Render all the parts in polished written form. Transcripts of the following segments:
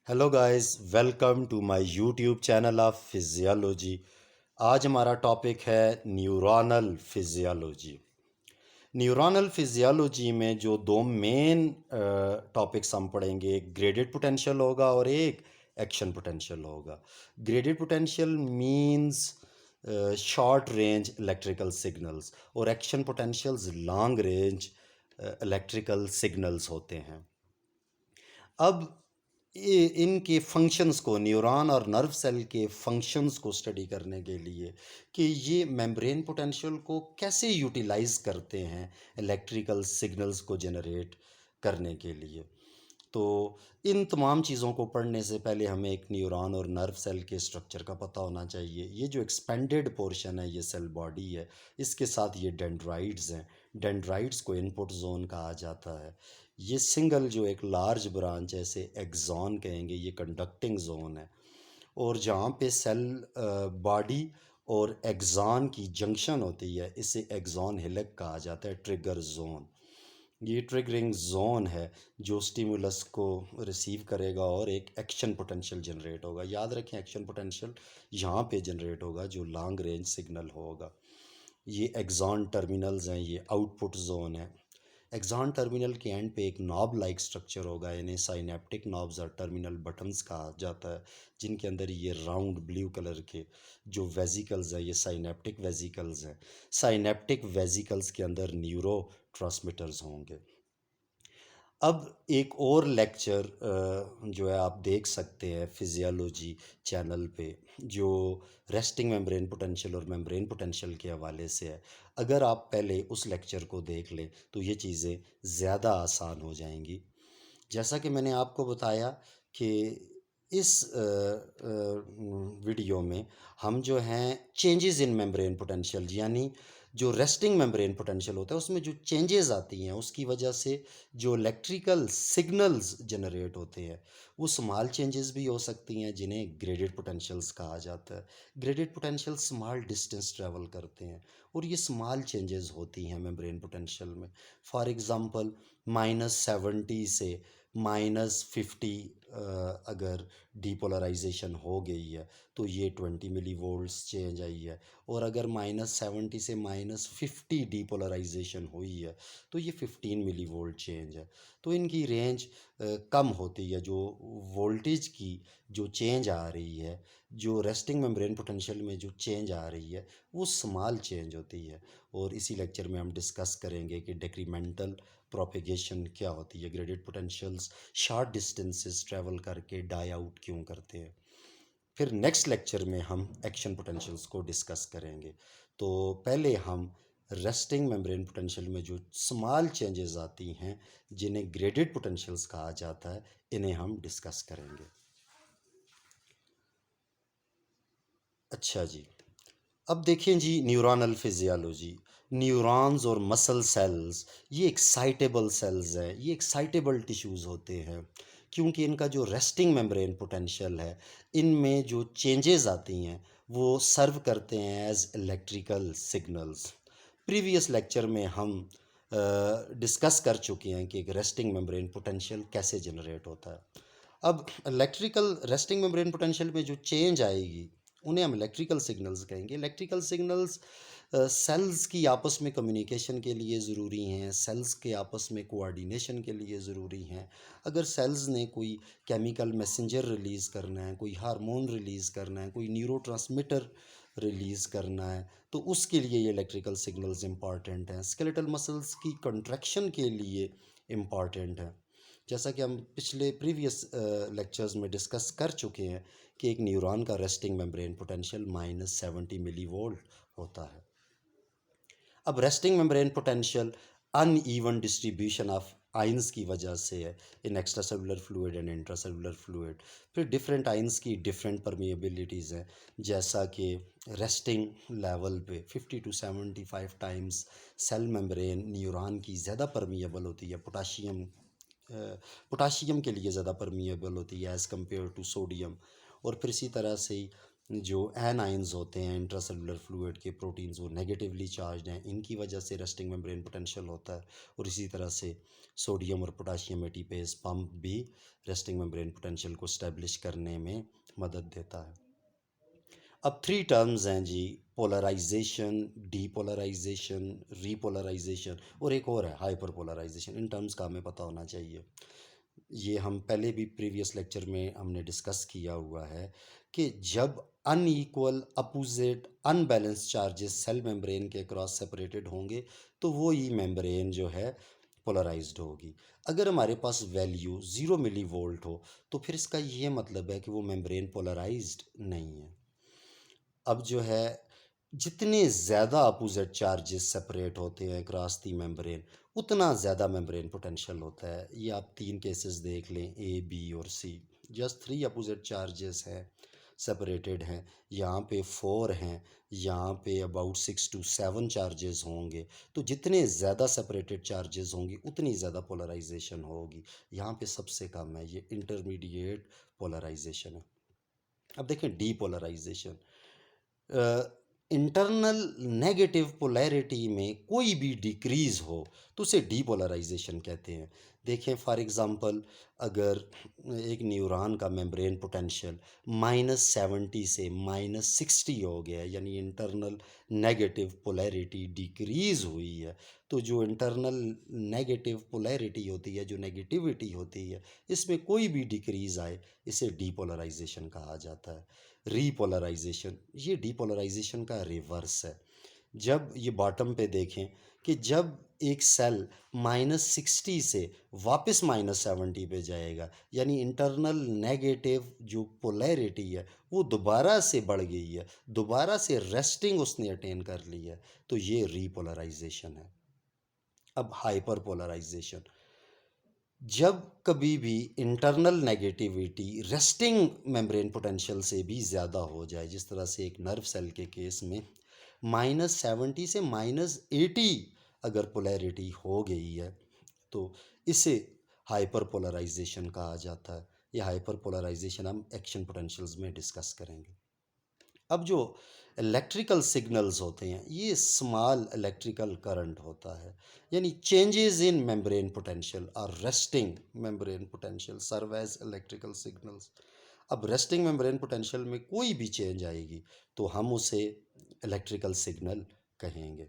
Hello guys, welcome to my YouTube channel of physiology. आज हमारा topic है neuronal physiology. Neuronal physiology में जो दो मेन टॉपिक्स हम पढ़ेंगे, एक ग्रेडेड पोटेंशियल होगा और एक एक्शन पोटेंशियल होगा। Graded potential means short range electrical signals और action potentials long range electrical signals होते हैं। अब इनके फंक्शंस को, न्यूरॉन और नर्व सेल के फंक्शंस को स्टडी करने के लिए कि ये मेम्ब्रेन पोटेंशियल को कैसे यूटिलाइज करते हैं इलेक्ट्रिकल सिग्नल्स को जनरेट करने के लिए, तो इन तमाम चीज़ों को पढ़ने से पहले हमें एक न्यूरॉन और नर्व सेल के स्ट्रक्चर का पता होना चाहिए। ये जो एक्सपेंडेड पोर्शन है, ये सेल बॉडी है, इसके साथ ये डेंड्राइड्स हैं। डेंड्राइड्स को इनपुट जोन कहा जाता है। ये सिंगल जो एक लार्ज ब्रांच है, इसे एक्सॉन कहेंगे, ये कंडक्टिंग जोन है। और जहाँ पे सेल बॉडी और एक्सॉन की जंक्शन होती है, इसे एक्सॉन हिलक कहा जाता है, ट्रिगर जोन। ये ट्रिगरिंग जोन है जो स्टिमुलस को रिसीव करेगा और एक एक्शन पोटेंशियल जनरेट होगा। याद रखें, एक्शन पोटेंशियल यहाँ पे जनरेट होगा जो लॉन्ग रेंज सिग्नल होगा। ये एक्सॉन टर्मिनल्स हैं, ये आउटपुट जोन है। एक्सॉन टर्मिनल के एंड पे एक नॉब लाइक स्ट्रक्चर होगा, इन्हें साइनेप्टिक नॉब्स और टर्मिनल बटन्स कहा जाता है, जिनके अंदर ये राउंड ब्लू कलर के जो वेजिकल्स हैं, ये साइनेप्टिक वेजिकल्स हैं। साइनेप्टिक वेजिकल्स के अंदर न्यूरो ट्रांसमीटर्स होंगे। अब एक और लेक्चर जो है आप देख सकते हैं फिजियोलॉजी चैनल पे, जो रेस्टिंग मेम्ब्रेन पोटेंशियल और मेम्ब्रेन पोटेंशियल के हवाले से है। अगर आप पहले उस लेक्चर को देख लें तो ये चीज़ें ज़्यादा आसान हो जाएंगी। जैसा कि मैंने आपको बताया कि इस वीडियो में हम जो हैं चेंजेस इन मेम्ब्रेन पोटेंशियल, यानी जो रेस्टिंग मेम्ब्रेन पोटेंशियल होता है उसमें जो चेंजेस आती हैं उसकी वजह से जो इलेक्ट्रिकल सिग्नल्स जनरेट होते हैं वो स्मॉल चेंजेस भी हो सकती हैं, जिन्हें ग्रेडेड पोटेंशियल्स कहा जाता है। Graded potential small distance travel करते हैं और ये स्मॉल चेंजेस होती हैं मेम्ब्रेन पोटेंशियल में। फॉर एग्ज़ाम्पल -70 से -50 अगर डीपोलराइजेशन हो गई है तो ये 20 मिली वोल्ट्स चेंज आई है। और अगर -70 से -50 डीपोलराइजेशन हुई है तो ये 15 मिली वोल्ट चेंज है। तो इनकी रेंज कम होती है। जो वोल्टेज की जो चेंज आ रही है, जो रेस्टिंग मेम्ब्रेन पोटेंशियल में जो चेंज आ रही है वो स्मॉल चेंज होती है। और इसी लेक्चर में हम डिस्कस करेंगे कि डिक्रीमेंटल प्रोपेगेशन क्या होती है, graded potentials short distances travel करके डाई आउट क्यों करते हैं। फिर नेक्स्ट लेक्चर में हम एक्शन पोटेंशियल्स को डिस्कस करेंगे। तो पहले हम रेस्टिंग मेम्ब्रेन पोटेंशियल में जो स्मॉल चेंजेस आती हैं, जिन्हें ग्रेडेड पोटेंशियल्स कहा जाता है, इन्हें हम डिस्कस करेंगे। अच्छा जी, अब देखें जी, न्यूरॉनल फिजियोलॉजी। न्यूरॉन्स और मसल सेल्स ये एक्साइटेबल सेल्स हैं, ये एक्साइटेबल टिश्यूज़ होते हैं, क्योंकि इनका जो रेस्टिंग मेम्ब्रेन पोटेंशियल है, इनमें जो चेंजेस आती हैं वो सर्व करते हैं as electrical signals. Previous lecture में हम डिस्कस कर चुके हैं कि एक रेस्टिंग मेम्ब्रेन पोटेंशियल कैसे जनरेट होता है। अब इलेक्ट्रिकल रेस्टिंग मेम्ब्रेन पोटेंशियल में जो चेंज आएगी उन्हें हम इलेक्ट्रिकल सिग्नल्स कहेंगे। इलेक्ट्रिकल सिग्नल्स सेल्स की आपस में कम्युनिकेशन के लिए ज़रूरी हैं, सेल्स के आपस में कोऑर्डिनेशन के लिए ज़रूरी हैं। अगर सेल्स ने कोई केमिकल मैसेंजर रिलीज़ करना है, कोई हार्मोन रिलीज़ करना है, कोई न्यूरोट्रांसमीटर रिलीज़ करना है, तो उसके लिए ये इलेक्ट्रिकल सिग्नल्स इंपॉर्टेंट हैं। स्केलेटल मसल्स की कंट्रैक्शन के लिए इम्पॉर्टेंट है। जैसा कि हम पिछले प्रीवियस लेक्चर्स में डिस्कस कर चुके हैं कि एक न्यूरॉन का resting membrane potential -70 milli volt होता है। अब resting membrane potential uneven distribution of ions की वजह से है in extracellular fluid and intracellular fluid. फिर डिफरेंट आइंस की डिफरेंट परमिएबिलिटीज़ हैं, जैसा कि रेस्टिंग लेवल पे 50 to 75 times cell membrane neuron की ज़्यादा परमिएबल होती है। पोटाशियम के लिए ज़्यादा परमिएबल होती है एज़ कम्पेयर टू सोडियम। और फिर इसी तरह से ही जो एनाइंस होते हैं इंट्रासेलुलर फ्लूइड के प्रोटीन्स, वो नेगेटिवली चार्ज हैं, इनकी वजह से रेस्टिंग मेम्ब्रेन पोटेंशियल होता है। और इसी तरह से सोडियम और पोटाशियम एटीपेज पंप भी रेस्टिंग मेम्ब्रेन पोटेंशियल को स्टैब्लिश करने में मदद देता है। अब थ्री टर्म्स हैं जी, पोलराइजेशन, डीपोलराइजेशन, रीपोलराइजेशन, और एक और है हाइपर पोलराइजेशन। इन टर्म्स का हमें पता होना चाहिए। ये हम पहले भी प्रीवियस लेक्चर में हमने डिस्कस किया हुआ है कि जब unequal, opposite, unbalance charges cell membrane के क्रॉस सेपरेटेड होंगे तो वो ही मेम्ब्रेन जो है पोलराइज्ड होगी। अगर हमारे पास वैल्यू 0 मिली वोल्ट हो तो फिर इसका ये मतलब है कि वो मेम्ब्रेन पोलराइज्ड नहीं है। अब जो है जितने ज़्यादा अपोजिट चार्जेस सेपरेट होते हैं क्रॉस दी मेम्ब्रेन, उतना ज़्यादा मेम्ब्रेन पोटेंशियल होता है। ये आप तीन केसेस देख लें, ए, बी और सी। जस्ट थ्री अपोजिट चार्जेस हैं, सेपरेटेड हैं। यहाँ पे फोर हैं, यहाँ पे अबाउट 6 to 7 चार्जेस होंगे। तो जितने ज़्यादा सेपरेटेड चार्जेस होंगी उतनी ज़्यादा पोलराइजेशन होगी। यहाँ पे सबसे कम है, ये इंटरमीडिएट पोलराइजेशन है। अब देखें डीपोलराइजेशन। इंटरनल नेगेटिव पोलैरिटी में कोई भी डिक्रीज़ हो तो उसे डीपोलराइजेशन कहते हैं। देखें फॉर एग्ज़ाम्पल, अगर एक न्यूरॉन का मेम्ब्रेन पोटेंशियल -70 से -60 हो गया है, यानी इंटरनल नेगेटिव पोलैरिटी डिक्रीज़ हुई है, तो जो इंटरनल नेगेटिव पोलैरिटी होती है, जो नेगेटिविटी होती है, इसमें कोई भी डिक्रीज़ आए, इसे डीपोलराइजेशन कहा जाता है। रीपोलराइजेशन, ये डीपोलराइजेशन का रिवर्स है। जब ये बॉटम पे देखें कि जब एक सेल -60 से वापस -70 पे जाएगा, यानी इंटरनल नेगेटिव जो पोलैरिटी है वो दोबारा से बढ़ गई है, दोबारा से रेस्टिंग उसने अटेन कर ली है, तो ये रीपोलराइजेशन है। अब हाइपर पोलराइजेशन, जब कभी भी internal negativity resting membrane potential से भी ज़्यादा हो जाए, जिस तरह से एक नर्व सेल के केस में -70 से -80 अगर पोलैरिटी हो गई है, तो इसे हाइपर पोलराइजेशन कहा जाता है। ये हाइपर पोलराइजेशन हम एक्शन पोटेंशियल्स में डिस्कस करेंगे। अब जो इलेक्ट्रिकल सिग्नल्स होते हैं, ये स्मॉल इलेक्ट्रिकल करंट होता है, यानी चेंजेस इन मेम्ब्रेन पोटेंशियल और resting membrane potential serve as electrical signals. अब रेस्टिंग मेम्ब्रेन पोटेंशियल में कोई भी चेंज आएगी तो हम उसे इलेक्ट्रिकल सिग्नल कहेंगे।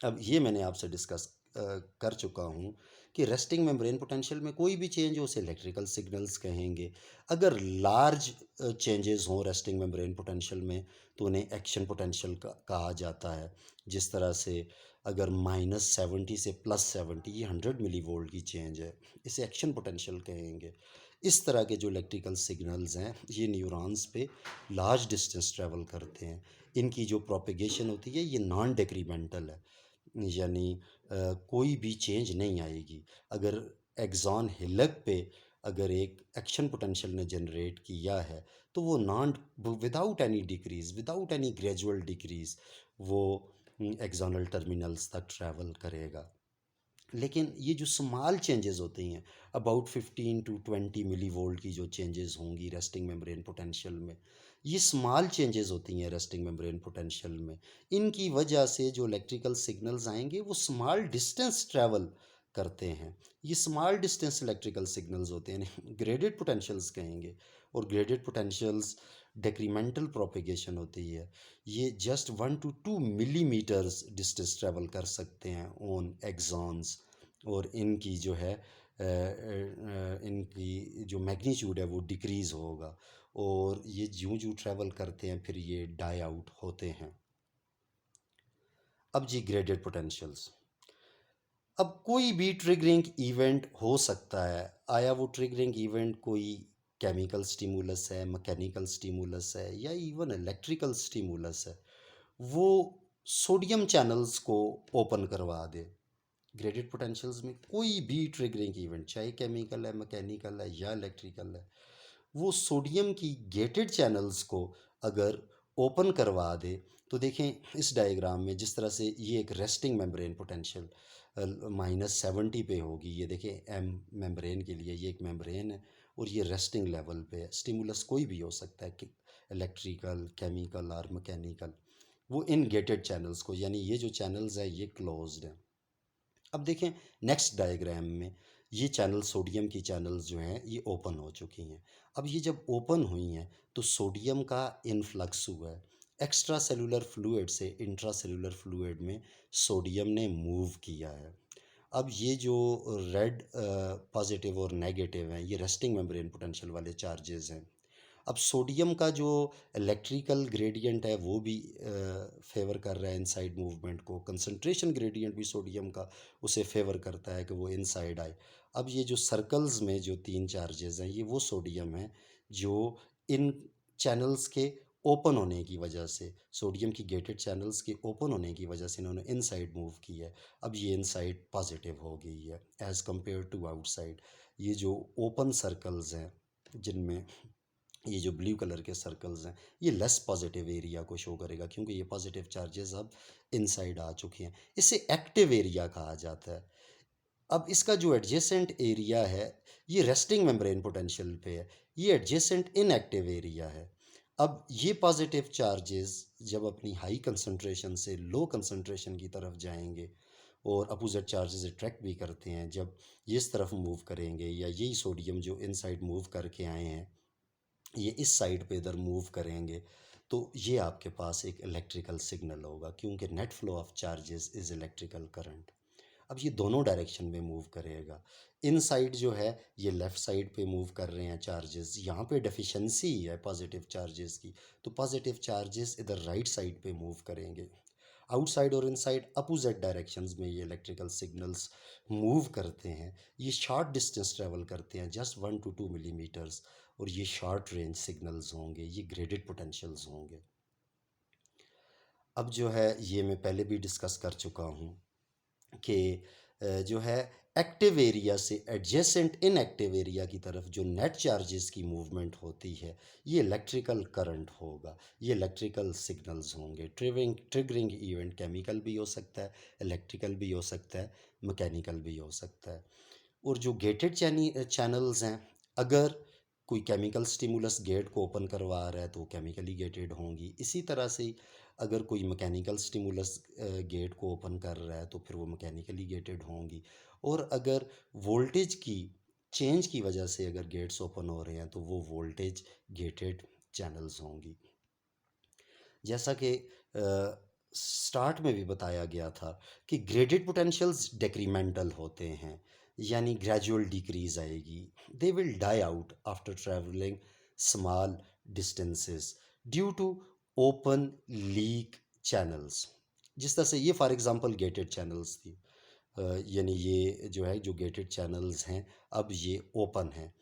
अब ये मैंने आपसे डिस्कस कर चुका हूँ कि रेस्टिंग मेम्ब्रेन पोटेंशियल में कोई भी चेंज हो उसे इलेक्ट्रिकल सिग्नल्स कहेंगे। अगर लार्ज चेंजेस हों रेस्टिंग मेम्ब्रेन पोटेंशियल में तो उन्हें एक्शन पोटेंशियल कहा जाता है। जिस तरह से अगर -70 से +70, ये 100 मिली वोल्ट की चेंज है, इसे एक्शन पोटेंशियल कहेंगे। इस तरह के जो इलेक्ट्रिकल सिग्नल्स हैं ये न्यूरॉन्स पे लार्ज डिस्टेंस ट्रैवल करते हैं। इनकी जो प्रोपेगेशन होती है ये नॉन डेक्रीमेंटल है, यानी कोई भी चेंज नहीं आएगी। अगर एक्सॉन हिलक पे अगर एक एक्शन पोटेंशियल ने जनरेट किया है तो वो non, without any decrease, without any gradual decrease, वो एक्सॉनल टर्मिनल्स तक ट्रैवल करेगा। लेकिन ये जो स्मॉल चेंजेस होती हैं, अबाउट 15 to 20 मिली वोल्ट की जो चेंजेस होंगी रेस्टिंग मेम्ब्रेन पोटेंशियल में, ये स्मॉल चेंजेस होती हैं रेस्टिंग मेम्ब्रेन पोटेंशियल में। इनकी वजह से जो इलेक्ट्रिकल सिग्नल्स आएंगे वो स्मॉल डिस्टेंस ट्रैवल करते हैं। ये स्मॉल डिस्टेंस इलेक्ट्रिकल सिग्नल्स होते हैं, ग्रेडेड पोटेंशियल्स कहेंगे। और ग्रेडेड पोटेंशियल्स डेक्रीमेंटल प्रोपेगेशन होती है, ये just 1 to 2 millimetres distance travel कर सकते हैं ऑन एक्सॉन्स। और इनकी जो है इनकी जो मैग्नीट्यूड है वो डिक्रीज़ होगा, और ये ज्यों ज्यों ट्रैवल करते हैं फिर ये डाई आउट होते हैं। अब जी ग्रेडेड पोटेंशियल्स, अब कोई भी ट्रिगरिंग इवेंट हो सकता है। आया वो ट्रिगरिंग इवेंट कोई केमिकल स्टिमुलस है, मैकेनिकल स्टिमुलस है, या इवन इलेक्ट्रिकल स्टिमुलस है, वो सोडियम चैनल्स को ओपन करवा दे। ग्रेडेड पोटेंशियल्स में कोई भी ट्रिगरिंग इवेंट, चाहे केमिकल है, मैकेनिकल है या इलेक्ट्रिकल है, वो सोडियम की गेटेड चैनल्स को अगर ओपन करवा दे तो देखें इस डायग्राम में जिस तरह से ये एक रेस्टिंग मेम्ब्रेन पोटेंशियल -70 पे होगी। ये देखें एम मेम्ब्रेन के लिए ये एक मेम्ब्रेन है और ये रेस्टिंग लेवल पे है। स्टिमुलस कोई भी हो सकता है कि इलेक्ट्रिकल, केमिकल और मैकेनिकल, वो इन गेटेड चैनल्स को, यानी ये जो चैनल्स है ये क्लोज्ड है। अब देखें नेक्स्ट डायग्राम में ये चैनल, सोडियम की चैनल्स जो हैं ये ओपन हो चुकी हैं। अब ये जब ओपन हुई हैं तो सोडियम का इन्फ्लक्स हुआ है। एक्स्ट्रा सेलुलर फ्लूइड से इंट्रा सेलुलर फ्लूइड में सोडियम ने मूव किया है। अब ये जो रेड पॉजिटिव और नेगेटिव हैं ये रेस्टिंग मेम्ब्रेन पोटेंशियल वाले चार्जेस हैं। अब सोडियम का जो इलेक्ट्रिकल ग्रेडियंट है वो भी फेवर कर रहा है इनसाइड मूवमेंट को। कंसंट्रेशन ग्रेडियंट भी सोडियम का उसे फेवर करता है कि वो इनसाइड आए। अब ये जो सर्कल्स में जो तीन चार्जेस हैं ये वो सोडियम है जो इन चैनल्स के ओपन होने की वजह से, सोडियम की गेटेड चैनल्स के ओपन होने की वजह से इन्होंने इनसाइड मूव की है। अब ये इनसाइड पॉजिटिव हो गई है एज़ कंपेयर टू आउटसाइड। ये जो ओपन सर्कल्स हैं जिनमें ये जो ब्लू कलर के सर्कल्स हैं ये लेस पॉजिटिव एरिया को शो करेगा क्योंकि ये पॉजिटिव चार्जेस अब इनसाइड आ चुके हैं। इसे एक्टिव एरिया कहा जाता है। अब इसका जो एडजेसेंट एरिया है ये रेस्टिंग मेम्ब्रेन पोटेंशियल पे है, ये एडजेसेंट इनएक्टिव एरिया है। अब ये पॉजिटिव चार्जेस जब अपनी हाई कंसंट्रेशन से लो कंसंट्रेशन की तरफ जाएंगे और अपोजिट चार्जेस अट्रैक्ट भी करते हैं, जब ये इस तरफ मूव करेंगे या यही सोडियम जो इनसाइड मूव करके आए हैं ये इस साइड पे इधर मूव करेंगे तो ये आपके पास एक इलेक्ट्रिकल सिग्नल होगा क्योंकि net flow of charges is electrical current. अब ये दोनों डायरेक्शन में मूव करेगा। इन साइड जो है ये लेफ़्ट साइड पे मूव कर रहे हैं चार्जेस, यहाँ पे डेफिशिएंसी है पॉजिटिव चार्जेस की, तो पॉजिटिव चार्जेस इधर राइट साइड पे मूव करेंगे। आउटसाइड और इनसाइड अपोजिट डायरेक्शंस में ये इलेक्ट्रिकल सिग्नल्स मूव करते हैं। ये शॉर्ट डिस्टेंस ट्रेवल करते हैं जस्ट 1 to 2 मिलीमीटर्स, और ये शॉर्ट रेंज सिग्नल्स होंगे, ये ग्रेडेड पोटेंशियल्स होंगे। अब जो है ये मैं पहले भी डिस्कस कर चुका हूँ कि जो है एक्टिव एरिया से एडजेसेंट इनएक्टिव एरिया की तरफ जो नेट चार्जेस की मूवमेंट होती है ये इलेक्ट्रिकल करंट होगा, ये इलेक्ट्रिकल सिग्नल्स होंगे। ट्रिगरिंग इवेंट केमिकल भी हो सकता है, इलेक्ट्रिकल भी हो सकता है, मैकेनिकल भी हो सकता है। और जो गेटेड चैनल्स हैं, अगर कोई केमिकल स्टिमुलस गेट को ओपन करवा रहा है तो केमिकली गेटेड होंगी। इसी तरह से अगर कोई मैकेनिकल स्टिमुलस गेट को ओपन कर रहा है तो फिर वो मैकेनिकली गेटेड होंगी। और अगर वोल्टेज की चेंज की वजह से अगर गेट्स ओपन हो रहे हैं तो वो वोल्टेज गेटेड चैनल्स होंगी। जैसा कि स्टार्ट में भी बताया गया था कि ग्रेडेड पोटेंशियल्स डेक्रीमेंटल होते हैं, यानी ग्रेजुअल डिक्रीज आएगी। They will die out after travelling small distances due to open leak channels. जिस तरह से ये फॉर एग्जांपल गेटेड चैनल्स थी, यानी ये जो है जो गेटेड चैनल्स हैं अब ये ओपन हैं।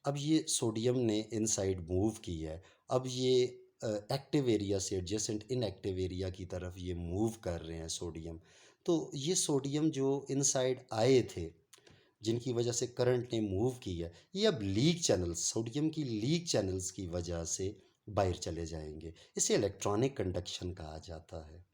अब ये सोडियम ने इनसाइड मूव की है। अब ये एक्टिव एरिया से एडजेसेंट इनएक्टिव एरिया की तरफ ये मूव कर रहे हैं सोडियम। तो ये सोडियम जो इनसाइड आए थे जिनकी वजह से करंट ने मूव किया, ये अब लीक चैनल्स, सोडियम की लीक चैनल्स की वजह से बाहर चले जाएंगे। इसे इलेक्ट्रॉनिक कंडक्शन कहा जाता है।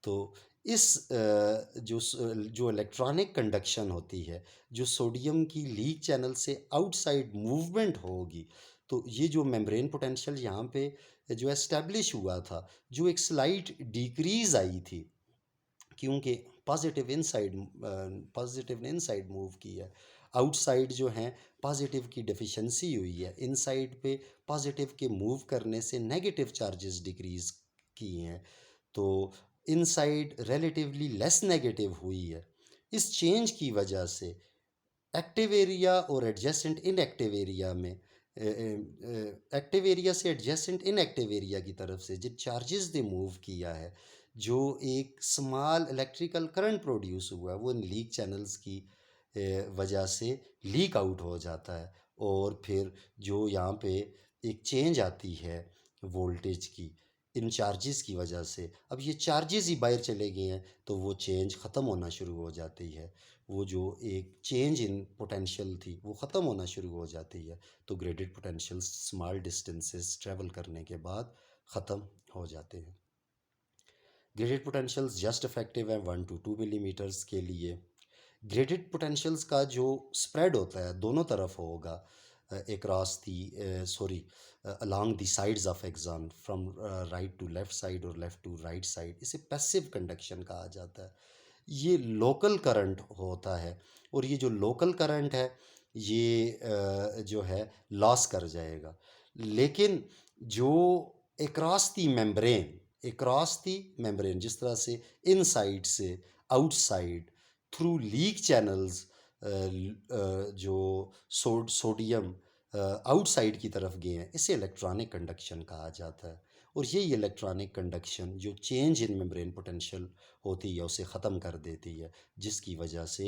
तो इस जो इलेक्ट्रॉनिक कंडक्शन होती है, जो सोडियम की लीक चैनल से आउटसाइड मूवमेंट होगी, तो ये जो मेम्ब्रेन पोटेंशियल यहाँ पे जो एस्टेब्लिश हुआ था, जो एक स्लाइट डिक्रीज आई थी क्योंकि पॉजिटिव ने इनसाइड मूव किया, आउटसाइड जो है पॉजिटिव की डेफिशिएंसी हुई है, इनसाइड पे पॉजिटिव के मूव करने से नेगेटिव चार्जेस डिक्रीज किए हैं, तो इनसाइड रिलेटिवली लेस नेगेटिव हुई है। इस चेंज की वजह से एक्टिव एरिया और एडजेसेंट इनएक्टिव एरिया में एक्टिव एरिया से एडजेसेंट इनएक्टिव एरिया की तरफ से जो चार्जेस ने मूव किया है, जो एक स्मॉल इलेक्ट्रिकल करंट प्रोड्यूस हुआ है वो इन लीक चैनल्स की वजह से लीक आउट हो जाता है। और फिर जो यहाँ पे एक चेंज आती है वोल्टेज की इन चार्जेस की वजह से, अब ये चार्जेस ही बाहर चले गए हैं तो वो चेंज ख़त्म होना शुरू हो जाती है। वो जो एक चेंज इन पोटेंशियल थी वो ख़त्म होना शुरू हो जाती है। तो graded potential small distances travel करने के बाद ख़त्म हो जाते हैं। ग्रेडेड पोटेंशियल्स जस्ट इफेक्टिव हैं 1 to 2 मिलीमीटर्स के लिए। ग्रेडेड पोटेंशियल्स का जो स्प्रेड होता है दोनों तरफ होगा, across the sorry along the sides of axon from right to left side और left to right side, इसे पैसिव कंडक्शन कहा जाता है। ये लोकल करंट होता है और ये जो लोकल करंट है ये जो है लॉस कर जाएगा। लेकिन जो अक्रॉस दी मेम्ब्रेन जिस तरह से इनसाइड से आउटसाइड थ्रू लीक चैनल्स जो सोडियम आउटसाइड की तरफ गए हैं, इसे इलेक्ट्रॉनिक कंडक्शन कहा जाता है। और यही इलेक्ट्रॉनिक कंडक्शन जो चेंज इन मेम्ब्रेन पोटेंशियल होती है उसे ख़त्म कर देती है, जिसकी वजह से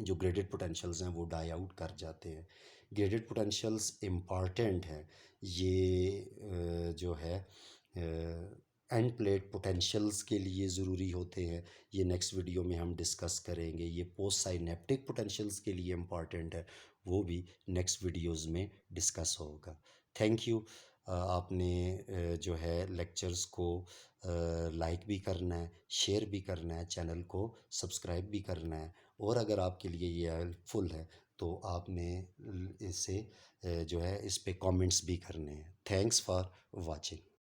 जो ग्रेडेड पोटेंशियल्स हैं वो डाई आउट कर जाते हैं। ग्रेडेड पोटेंशियल्स इम्पॉर्टेंट हैं। ये जो है एंड प्लेट पोटेंशियल्स के लिए ज़रूरी होते हैं। ये नेक्स्ट वीडियो में हम डिस्कस करेंगे। ये पोस्ट साइनेप्टिक पोटेंशियल्स के लिए इम्पॉर्टेंट है, वो भी नेक्स्ट वीडियोज़ में डिस्कस होगा। Thank you. आपने जो है लेक्चर्स को लाइक भी करना है, शेयर भी करना है, चैनल को सब्सक्राइब भी करना है। और अगर आपके लिए ये हेल्पफुल है तो आपने इसे जो है इस पे कमेंट्स भी करने हैं। Thanks for watching.